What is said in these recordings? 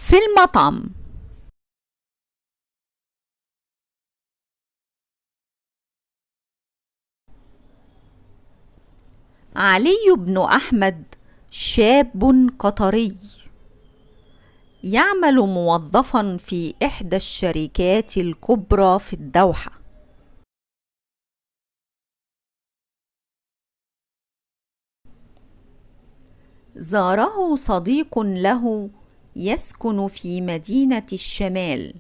في المطعم. علي بن أحمد شاب قطري يعمل موظفا في إحدى الشركات الكبرى في الدوحة. زاره صديق له يسكن في مدينة الشمال،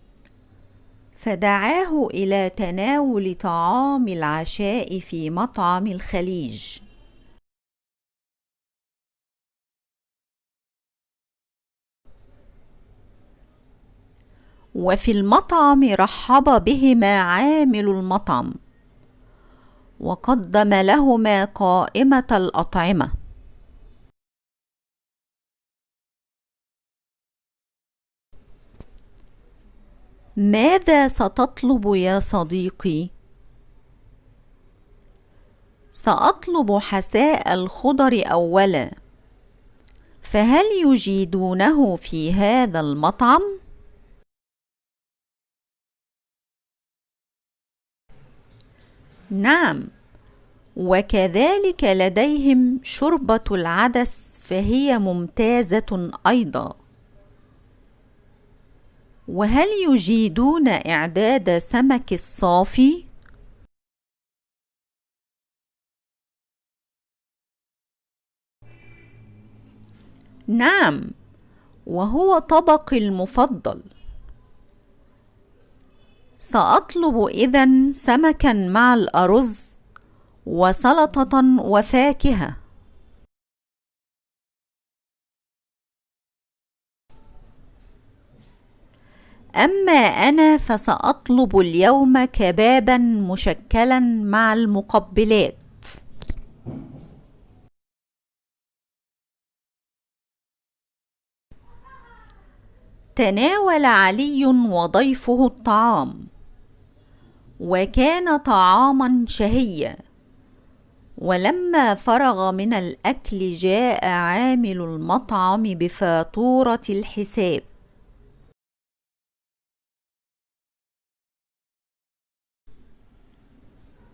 فدعاه إلى تناول طعام العشاء في مطعم الخليج. وفي المطعم رحب بهما عامل المطعم وقدم لهما قائمة الأطعمة. ماذا ستطلب يا صديقي؟ سأطلب حساء الخضر أولا، فهل يجيدونه في هذا المطعم؟ نعم، وكذلك لديهم شوربة العدس فهي ممتازة أيضا. وهل يجيدون إعداد سمك الصافي؟ نعم، وهو طبقي المفضل. سأطلب إذن سمكا مع الأرز وسلطة وفاكهة. أما أنا فسأطلب اليوم كبابا مشكلا مع المقبلات. تناول علي وضيفه الطعام، وكان طعاما شهيا. ولما فرغ من الأكل جاء عامل المطعم بفاتورة الحساب.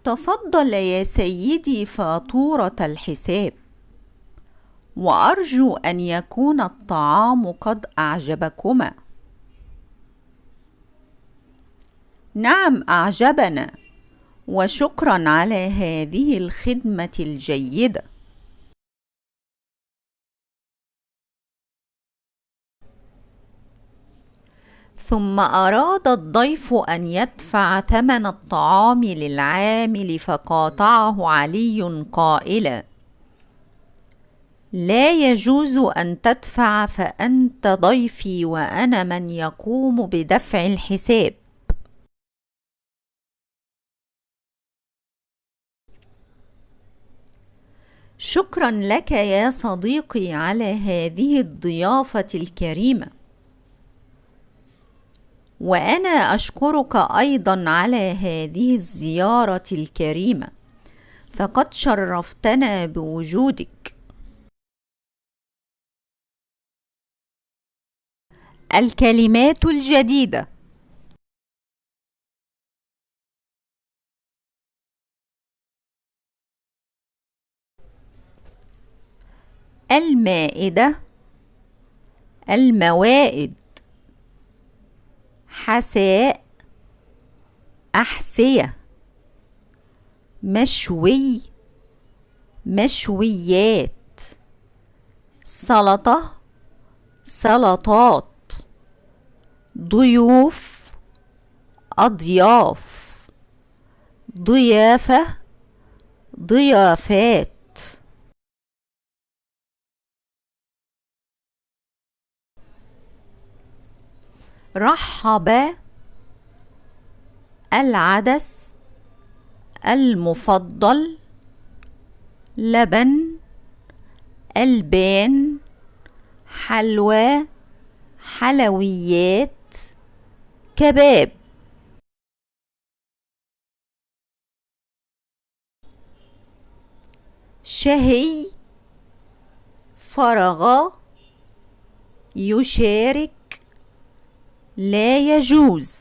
تفضل يا سيدي فاتورة الحساب، وأرجو أن يكون الطعام قد أعجبكما. نعم أعجبنا، وشكرا على هذه الخدمة الجيدة. ثم أراد الضيف أن يدفع ثمن الطعام للعامل، فقاطعه علي قائلا: لا يجوز أن تدفع، فأنت ضيفي وأنا من يقوم بدفع الحساب. شكرا لك يا صديقي على هذه الضيافة الكريمة، وأنا أشكرك أيضا على هذه الزيارة الكريمة، فقد شرفتنا بوجودك. الكلمات الجديدة: المائدة، الموائد، حساء، أحسية، مشوي، مشويات، سلطة، سلطات، ضيوف، أضياف، ضيافة، ضيافات. رحب، العدس، المفضل، لبن، ألبان، حلوى، حلويات، كباب. شهي، فرغ، يشارك، لا يجوز.